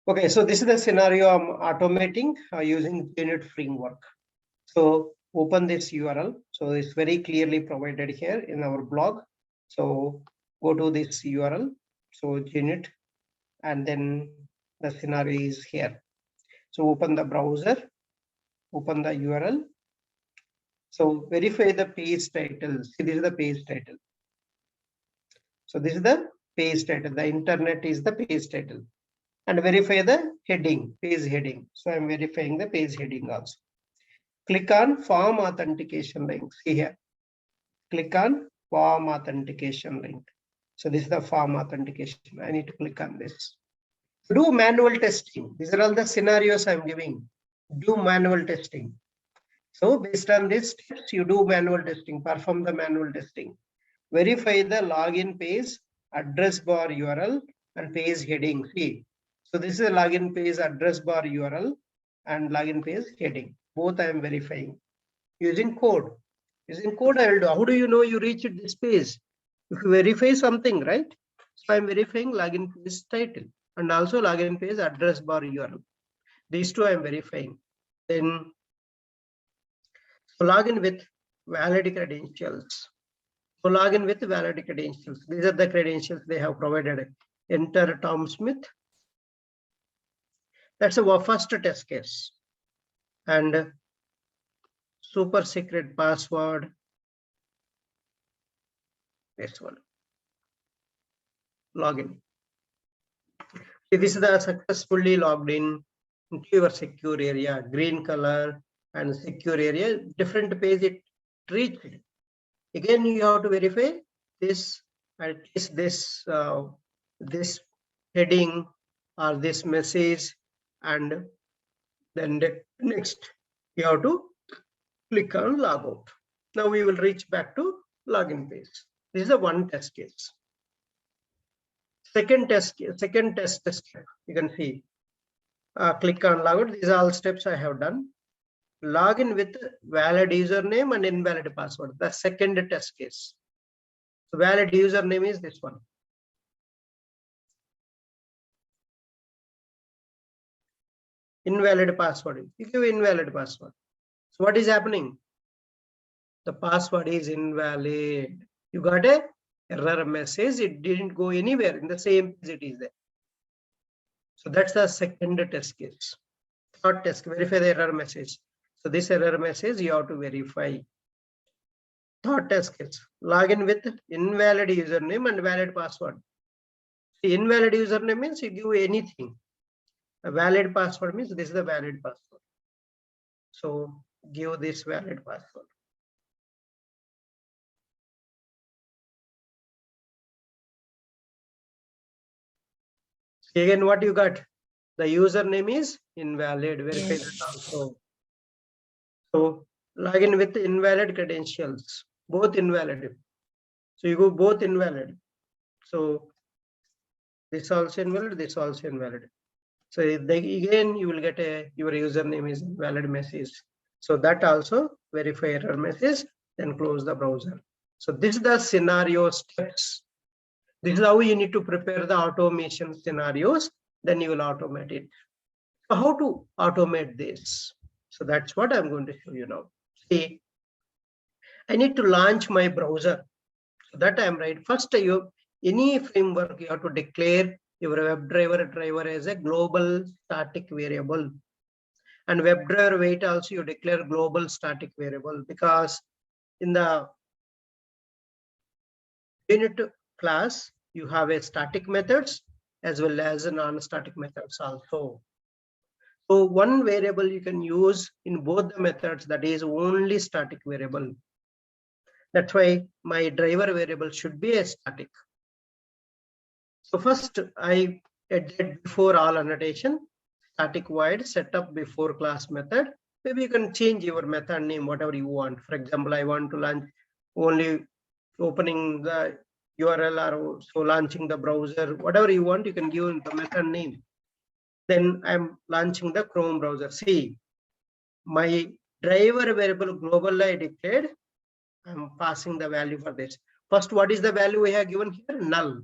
Okay, so this is the scenario I'm automating using Junit framework. So open this URL. So it's very clearly provided here in our blog. So go to this URL. So Junit, and then the scenario is here. So open the browser, open the URL. So verify the page title. See, this is the page title. So this is the page title. The internet is the page title. And verify the heading, page heading. So I'm verifying the page heading also. Click on form authentication link. See here. Click on form authentication link. So this is the form authentication. I need to click on this. Do manual testing. These are all the scenarios I'm giving. Do manual testing. So based on this steps, you do manual testing, perform the manual testing. Verify the login page, address bar URL, and page heading. See. So this is a login page, address bar URL, and login page heading. Both I am verifying. Using code. Using code I will do. How do you know you reached this page? If you verify something, right? So I'm verifying login page title and also login page address bar URL. These two I'm verifying. Then so login with valid credentials. So login with valid credentials. These are the credentials they have provided. Enter Tom Smith. That's our first test case. And super secret password. This one. Login. If this is the successfully logged in into your secure area, green color and secure area, different page it reached. Again, you have to verify this, at least this this heading or this message, and then the next you have to click on logout. Now we will reach back to login page. This is the one test case. Second test step, you can see. Click on logout. These are all steps I have done. Login with valid username and invalid password. The second test case. So valid username is this one. Invalid password. You give invalid password. So what is happening? The password is invalid. You got a error message. It didn't go anywhere. In the same page it is there. So that's the second test case. Third test, verify the error message. So this error message you have to verify. Third test case, login with invalid username and valid password. The invalid username means you give anything. A valid password means this is the valid password. So give this valid password. Again, what you got? The username is invalid. Verify that also. So login with invalid credentials, both invalid. So you go both invalid. So this also invalid, this also invalid. So again, you will get your username is invalid message. So that also verify error message, then close the browser. So this is the scenario steps. This is how you need to prepare the automation scenarios, then you will automate it. So how to automate this? So that's what I'm going to show you now. See, I need to launch my browser. So that I'm right. First, any framework you have to declare your WebDriver driver as a global static variable. And WebDriver weight also you declare global static variable, because in the unit class you have a static methods as well as a non-static methods also. So one variable you can use in both the methods, that is only static variable. That's why my driver variable should be a static. So first I added before all annotation, static void setup before class method. Maybe you can change your method name, whatever you want. For example, I want to launch only opening the URL or so launching the browser, whatever you want, you can give the method name. Then I'm launching the Chrome browser. See, my driver variable global I declared. I'm passing the value for this. First, what is the value we have given here? Null.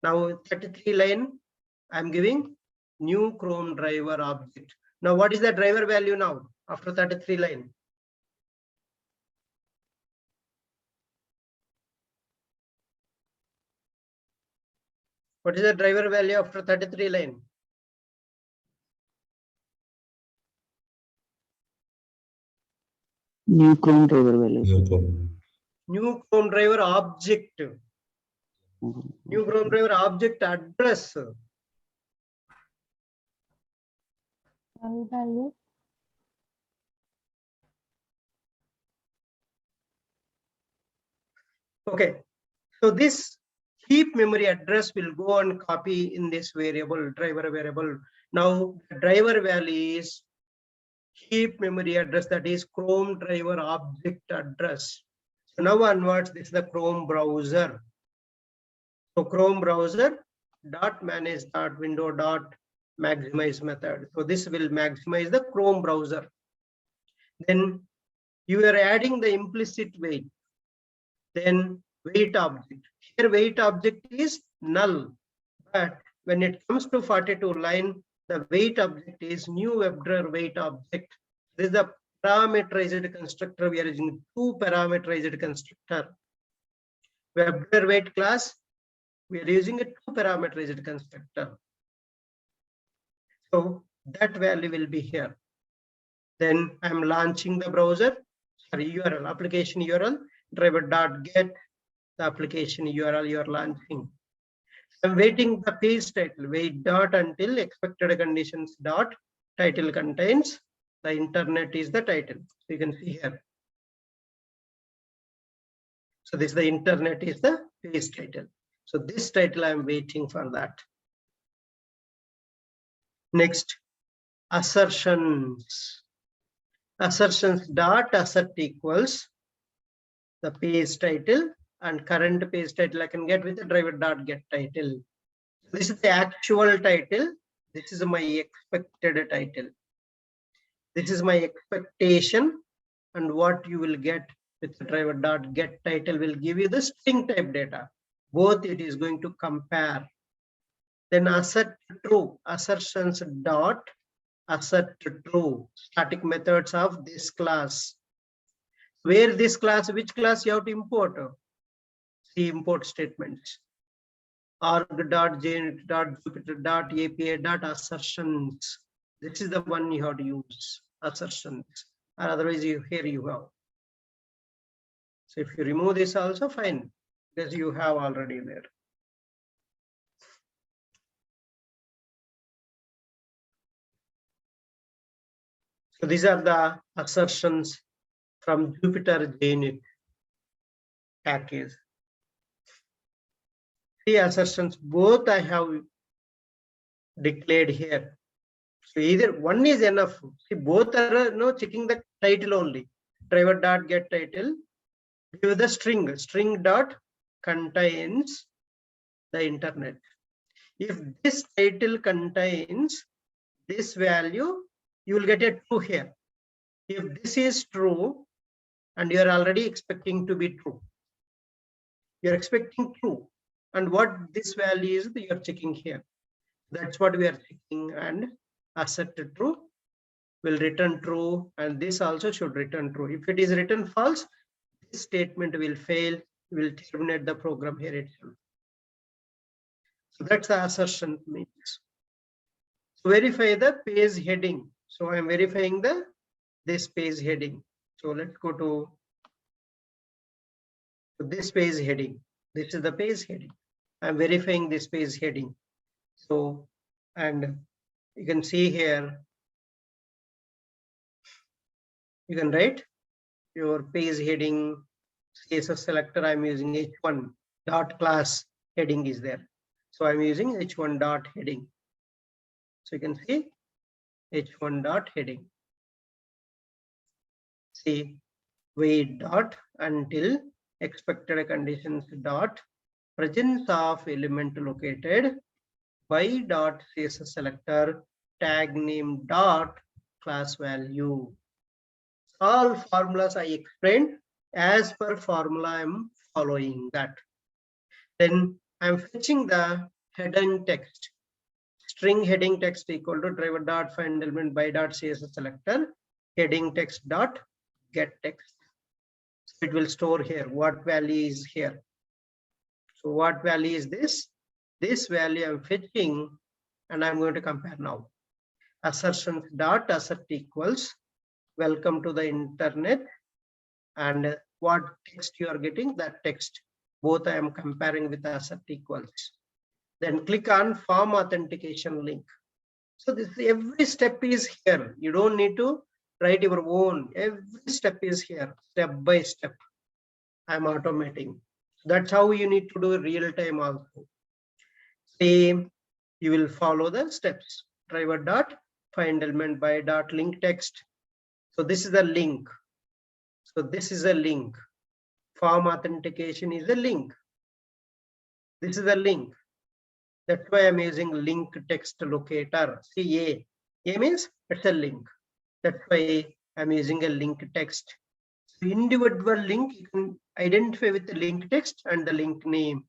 Now 33 line, I'm giving new Chrome driver object. Now, what is the driver value now after 33 line? What is the driver value after 33 line? New Chrome driver value. New Chrome driver object. New Chrome driver object address. Okay, so this heap memory address will go and copy in this variable, driver variable. Now the driver value is heap memory address, that is Chrome driver object address. So now onwards, this is the Chrome browser. So Chrome browser dot manage dot window dot maximize method. So this will maximize the Chrome browser. Then you are adding the implicit weight. Then weight object. Here weight object is null, but when it comes to 42 line, the weight object is new WebDriver weight object. This is the parameterized constructor. We are using two parameterized constructor. WebDriver weight class, we are using a two parameterized constructor. So that value will be here. Then I'm launching the browser, sorry, URL, application URL, driver.get, the application URL you are launching. I'm waiting the page title, wait dot until expected conditions dot title contains the internet is the title. So you can see here. So this is the internet is the page title. So this title I'm waiting for that. Next, assertions. Assertions dot assert equals the page title and current page title I can get with the driver dot get title. This is the actual title. This is my expected title. This is my expectation, and what you will get with the driver dot get title will give you the string type data. Both it is going to compare. Then assert true, assertions dot assert true, static methods of this class. Where this class, which class you have to import? See import statements. Arg.junit.jupyter.api.assertions. This is the one you have to use, assertions. Or otherwise, here you have. So if you remove this also, fine, because you have already there. So these are the assertions from Jupyter Junit package. Three assertions, both I have declared here. So either one is enough. See, both are checking the title only. Driver dot get title. Give the string. String dot contains the internet. If this title contains this value, you will get a true here. If this is true, and you are already expecting to be true, you are expecting true, and what this value is, you are checking here. That's what we are checking, and assert true will return true, and this also should return true. If it is written false, this statement will fail, will terminate the program here itself. So that's the assertion means. So verify the page heading. So I'm verifying this page heading. So let's go to this page heading. This is the page heading. I'm verifying this page heading. So, and you can see here, you can write your page heading CSS selector. I'm using h1 dot class heading is there. So I'm using h1 dot heading. So you can see h1 dot heading. See, wait dot until expected conditions dot presence of element located by dot CSS selector tag name dot class value. All formulas I explained as per formula. I'm following that. Then I'm fetching the heading text string heading text equal to driver dot find element by dot CSS selector heading text dot get text. So it will store here what value is here. So what value is this? This value I'm fetching, and I'm going to compare now. Assertions dot assert equals welcome to the internet, and what text you are getting, that text. Both I am comparing with assert equals. Then click on form authentication link. So this every step is here. You don't need to write your own. Every step is here, step by step. I'm automating. That's how you need to do real time also. Same, you will follow the steps. Driver dot find element by dot link text. So this is the link. So this is a link. Form authentication is a link. This is a link. That's why I'm using link text locator. See, A means it's a link. That's why I'm using a link text. So individual link you can identify with the link text and the link name.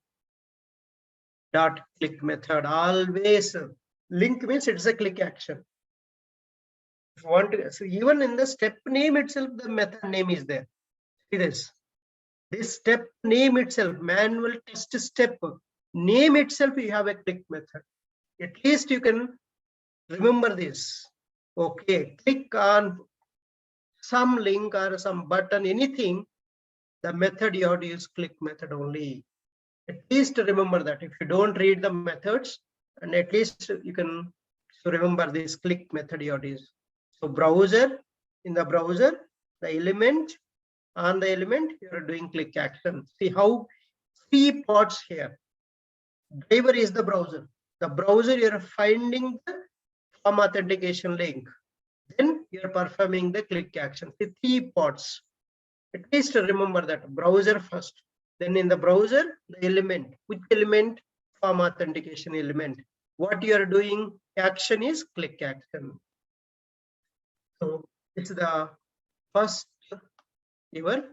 Dot click method. Always link means it's a click action. If you want to, so even in the step name itself, the method name is there. See this. This step name itself, manual test step name itself, you have a click method. At least you can remember this. Okay, click on some link or some button, anything, the method you have to use click method only. At least remember that. If you don't read the methods, and at least you can remember this click method you have to use. So browser, in the browser, the element, on the element, you are doing click action. See how 3 parts here. Driver is the browser. The browser, you are finding the form authentication link. Then you are performing the click action. See 3 parts. At least remember that. Browser first. Then in the browser, the element. Which element? Form authentication element. What you are doing? Action is click action. So it's the first your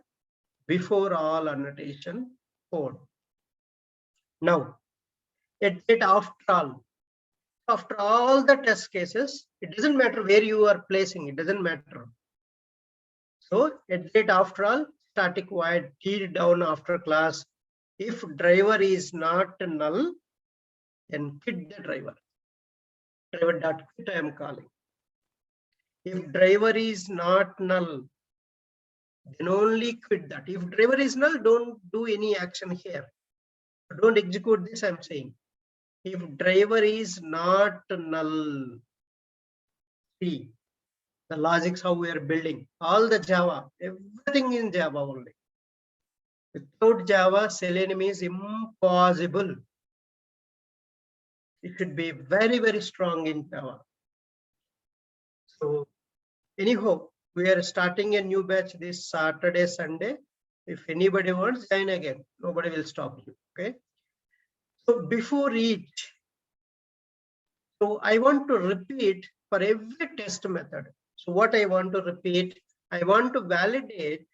before all annotation code. Now, after all the test cases, it doesn't matter where you are placing, it doesn't matter. So after all, static void key down after class. If driver is not null, then quit the driver. Driver.quit I am calling. If driver is not null, then only quit that. If driver is null, don't do any action here. Don't execute this, I'm saying. If driver is not null, see the logics how we are building. All the Java, everything in Java only. Without Java, Selenium is impossible. It should be very, very strong in Java. So anyhow, we are starting a new batch this Saturday, Sunday. If anybody wants, join again. Nobody will stop you. Okay. So before each, so I want to repeat for every test method. So what I want to repeat, I want to validate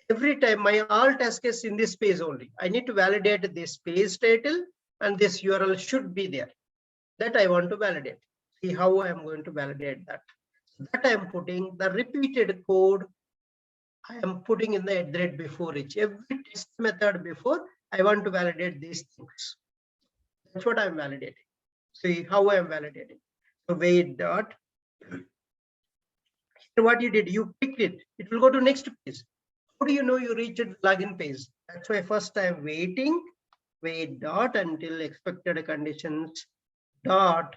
every time my all test case in this page only. I need to validate this page title and this URL should be there. That I want to validate. See how I am going to validate that. That I am putting the repeated code. I am putting in the @ before each. Every test method before, I want to validate these things. That's what I am validating. See how I am validating. So wait dot. What you did, you picked it. It will go to next page. How do you know you reached the login page? That's why first I am waiting. Wait dot until expected conditions dot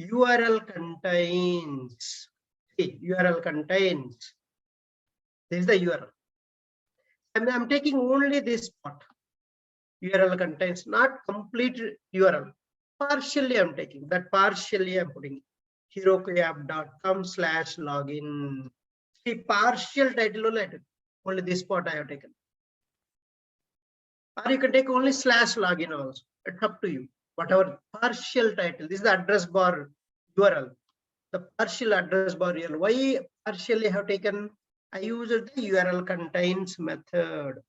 URL contains. See, URL contains. This is the URL. And I'm taking only this part. URL contains not complete URL. Partially I'm taking. That partially I'm putting HerokuApp.com/login. See, partial title only this part I have taken. Or you can take only /login also. It's up to you. Whatever partial title. This is the address bar URL. The partial address bar URL. Why partially have taken? I used the URL contains method.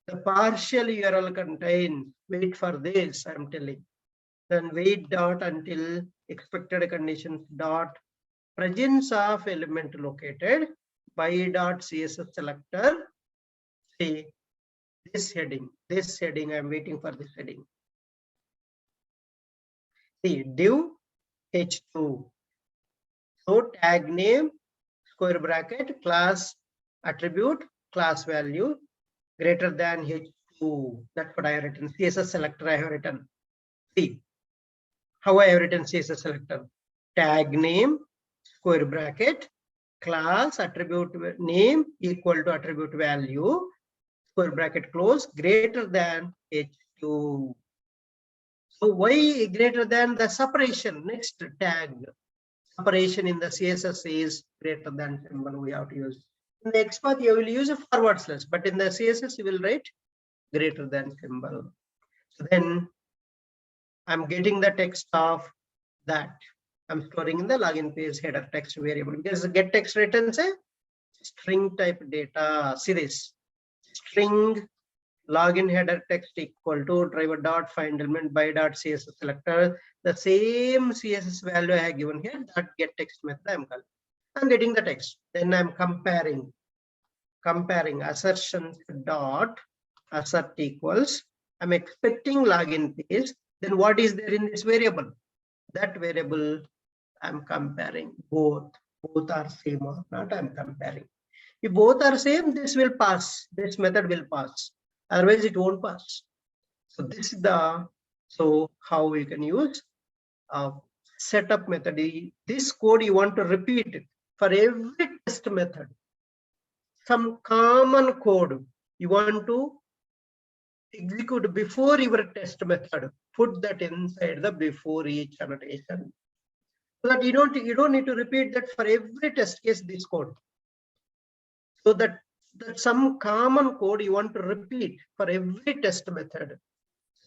The partial URL contains. Wait for this. I'm telling. Then wait dot until expected conditions dot presence of element located by dot CSS selector. See this heading. I'm waiting for this heading. See div h2. So tag name square bracket class attribute class value greater than h2. That's what I have written. CSS selector I have written. See how I have written CSS selector. Tag name square bracket class attribute name equal to attribute value square bracket close greater than h2. So why greater than? The separation next tag separation in the CSS is greater than symbol we have to use. In the XPath you will use a forward slash, but in the CSS you will write greater than symbol. So then I'm getting the text of that. I'm storing in the login page header text variable because the get text returns a string type data. See this string login header text equal to driver dot find element by dot CSS selector. The same CSS value I have given here, that get text method I'm calling. I'm getting the text. Then I'm comparing assertions dot assert equals. I'm expecting login page. Then what is there in this variable? That variable I'm comparing both are same or not. I'm comparing. If both are same, this will pass. This method will pass. Otherwise, it won't pass. So this is the how we can use setup method. This code you want to repeat it for every test method. Some common code you want to execute before your test method. Put that inside the before each annotation. So that you don't need to repeat that for every test case this code. So that some common code you want to repeat for every test method.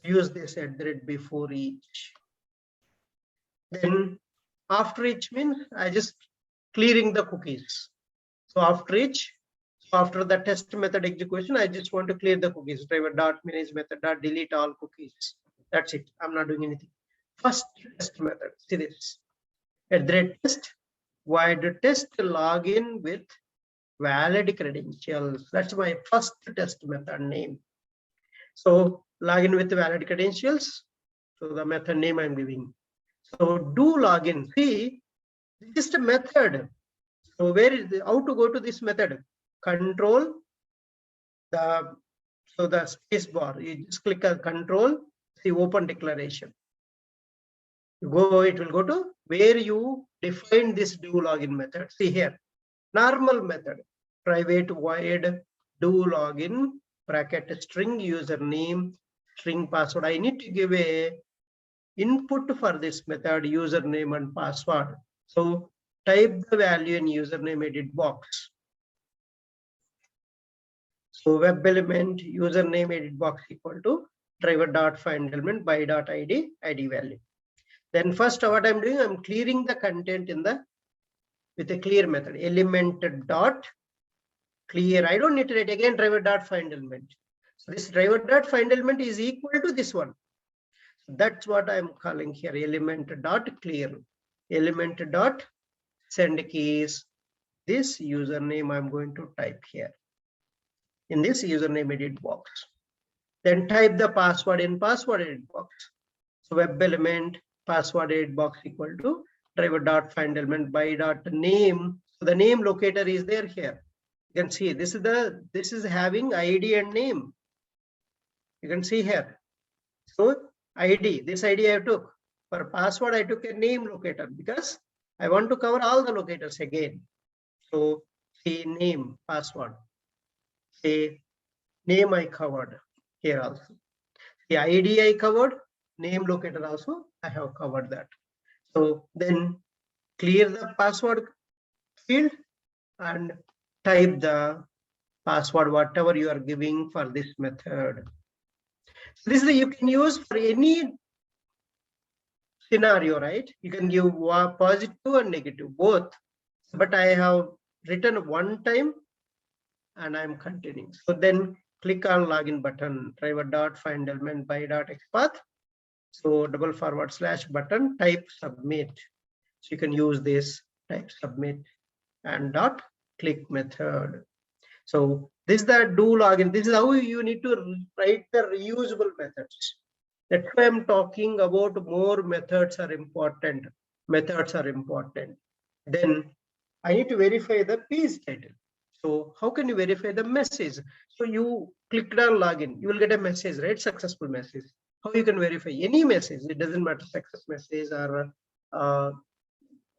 Use this @ before each. Then after each means I just clearing the cookies. So after each, after the test method execution, I just want to clear the cookies. Driver dot manage method dot delete all cookies. That's it. I'm not doing anything. First test method. See this. @ test void test login with valid credentials. That's my first test method name. So login with valid credentials. So the method name I'm giving. So do login. See, this is the method. So where is how to go to this method? Control the space bar. You just click on control. See open declaration. You go. It will go to where you define this do login method. See here, normal method. Private void do login bracket string username string password. I need to give a input for this method username and password. So type the value in username edit box. So web element username edit box equal to driver dot find element by dot id value. Then first what I'm doing, I'm clearing the content in the with a clear method element dot clear. I don't need to write again driver dot find element. So this driver dot find element is equal to this one. That's what I'm calling here element dot clear. Element dot send keys. This username I'm going to type here in this username edit box. Then type the password in password edit box. So web element password edit box equal to driver dot find element by dot name. So the name locator is there here. You can see this is having ID and name. You can see here. So ID, this ID I took. For password, I took a name locator because I want to cover all the locators again. So see name, password. Say name I covered here also. The ID I covered, name locator also I have covered that. So then clear the password field and type the password whatever you are giving for this method. So this is you can use for any scenario, right? You can give positive and negative both, but I have written one time and I'm continuing. So then click on login button driver dot find element by dot XPath. So /button type submit. So you can use this type submit and dot click method. So this is the do login. This is how you need to write the reusable methods. That's why I'm talking about more methods are important. Methods are important. Then I need to verify the page title. So how can you verify the message? So you clicked on login, you will get a message, right? Successful message. How you can verify any message? It doesn't matter success message or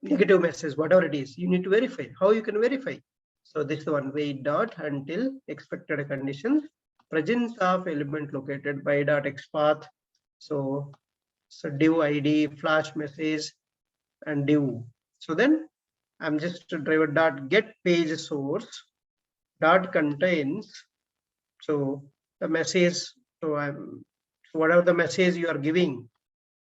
negative message, whatever it is. You need to verify. How you can verify? So this one wait dot until expected conditions presence of element located by dot xpath. So div id flash message and div. So then I'm just driver dot get page source dot contains. So the message. So whatever the message you are giving.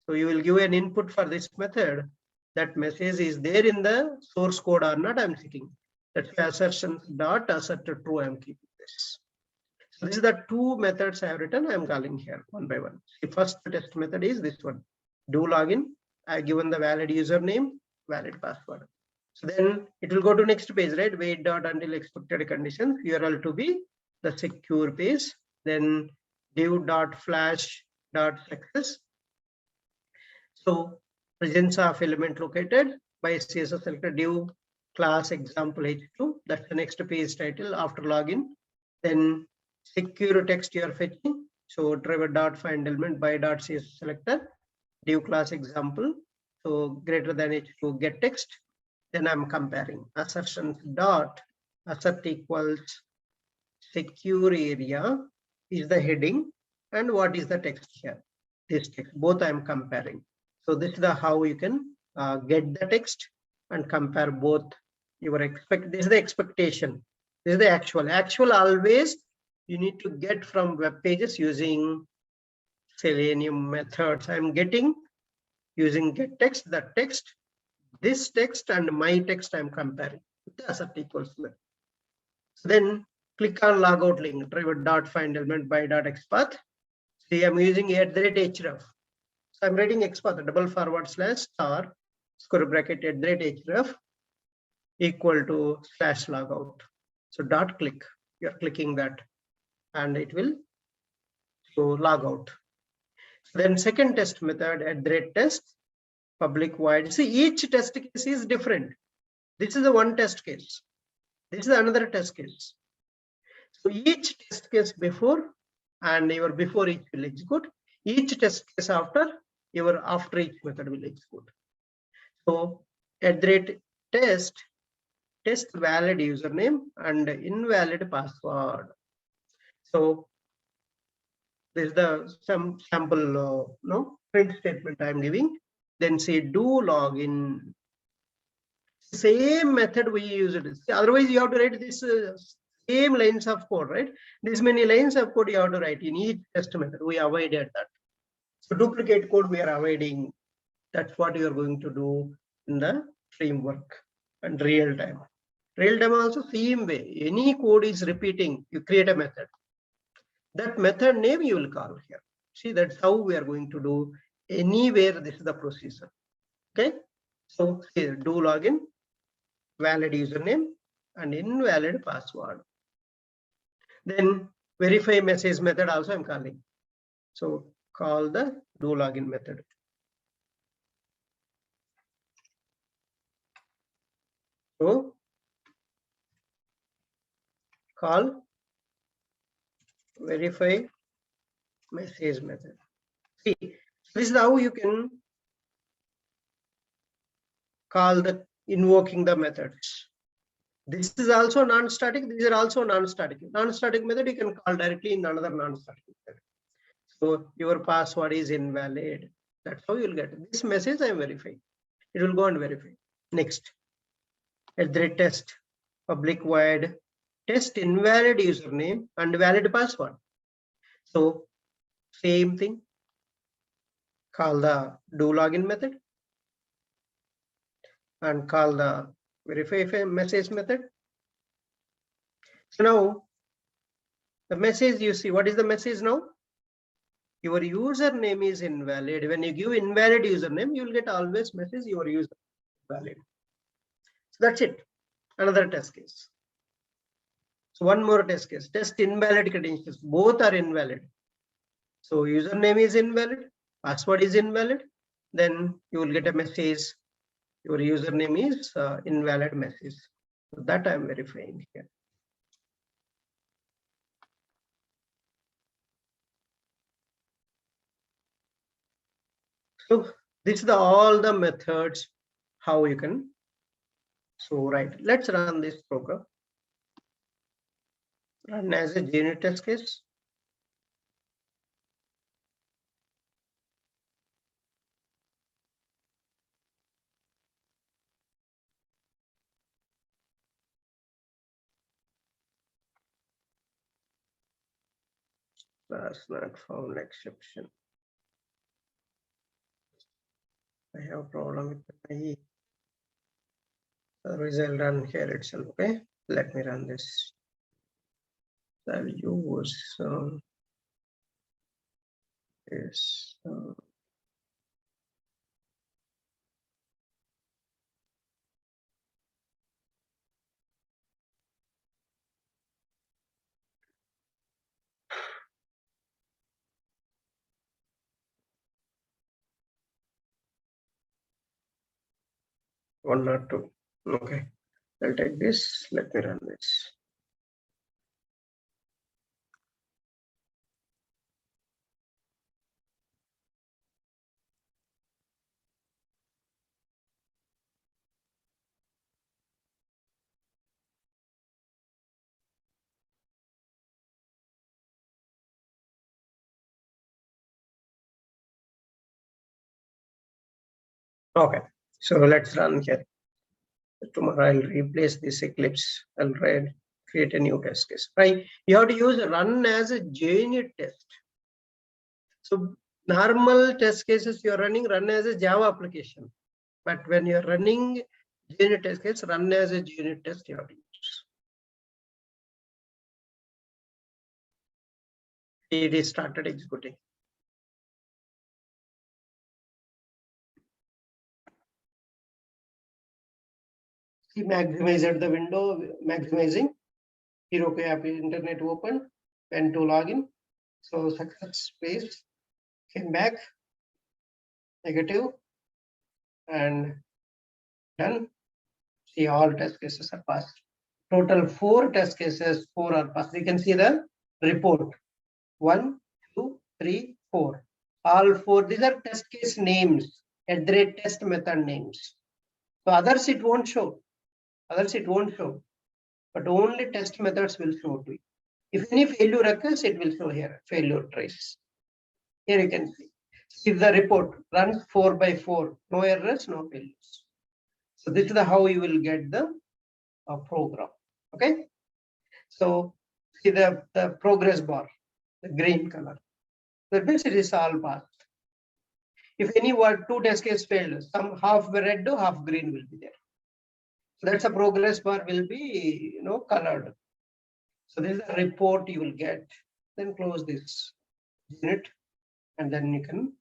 So you will give an input for this method. That message is there in the source code or not. I'm checking. That's assertions dot assert true. I'm keeping this. So this is the two methods I have written. I'm calling here one by one. The first test method is this one. Do login. I have given the valid username, valid password. So then it will go to next page, right? Wait dot until expected conditions. URL to be the secure page. Then div dot flash dot success. So presence of element located by CSS selected div class example h2. That's the next page title after login. Then secure text you are fetching. So driver dot find element by dot CSS selector div class example. So greater than h2 get text. Then I'm comparing assertions dot assert equals secure area is the heading and what is the text here. This text both I'm comparing. So this is the how you can get the text and compare both your this is the expectation. This is the actual always you need to get from web pages using Selenium methods. I'm getting using get text, the text, this text and my text I'm comparing with the assert equals method. So then click on logout link driver dot find element by dot xpath. See, I'm using @href. So I'm writing xpath /star square bracket @href equal to /logout. So dot click, you're clicking that and it will go logout. So then second test method @test public void. See, each test case is different. This is the one test case. This is another test case. So each test case before and your before each will execute. Each test case after your after each method will execute. So @test valid username and invalid password. So this is the some sample print statement I'm giving. Then say do login. Same method we use it. Otherwise you have to write this same lines of code, right? This many lines of code you have to write in each test method. We avoided that. So duplicate code we are avoiding. That's what you are going to do in the framework and real time. Real time also same way. Any code is repeating, you create a method. That method name you will call here. See, that's how we are going to do anywhere. This is the procedure. Okay. So here do login, valid username and invalid password. Then verify message method also I'm calling. So call the do login method. So call verify message method. See, this is how you can call the invoking the methods. This is also non-static. These are also non-static. Non-static method you can call directly in another non-static method. So your password is invalid. That's how you'll get this message. I'm verifying. It will go and verify. Next, @test public void test invalid username and valid password. So same thing. Call the do login method and call the verify message method. So now the message you see, what is the message now? your username is invalid. When you give invalid username, you will get always message your user valid. So that's it. Another test case. So one more test case. Test invalid credentials. Both are invalid. So username is invalid, password is invalid. Then you will get a message. Your username is invalid message. So that I am verifying here. So this is all the methods how you can. So right, let's run this program. Run as a Junit test case. Class not found exception. I have a problem with my result run here itself. Okay, let me run this. I'll use this. 1 or 2. Okay, I'll take this. Let me run this. Okay, so let's run here. Tomorrow I'll replace this Eclipse. I'll create a new test case. Right? You have to use run as a Junit test. So normal test cases you're running run as a Java application. But when you're running Junit test case, run as a Junit test you have to use. It is started executing. See, maximized the window, maximizing. Heroku app is internet open and to login. So success space came back negative and done. See, all test cases are passed. Total 4 test cases, 4 are passed. You can see the report. 1, 2, 3, 4. All 4. These are test case names, @test method names. So others it won't show. Others it won't show. But only test methods will show to you. If any failure occurs, it will show here. Failure trace. Here you can see. If the report runs 4 by 4, no errors, no failures. So this is how you will get the program. Okay. So see the progress bar, the green color. That means it is all passed. If any 2 test case failed, some half red, half green will be there. So that's a progress bar will be colored. So this is a report you will get. Then close this unit and then you can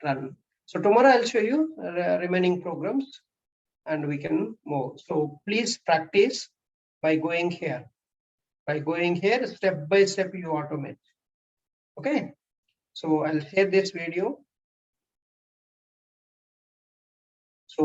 run. So tomorrow I'll show you remaining programs and we can move. So please practice by going here. By going here, step by step you automate. Okay. So I'll share this video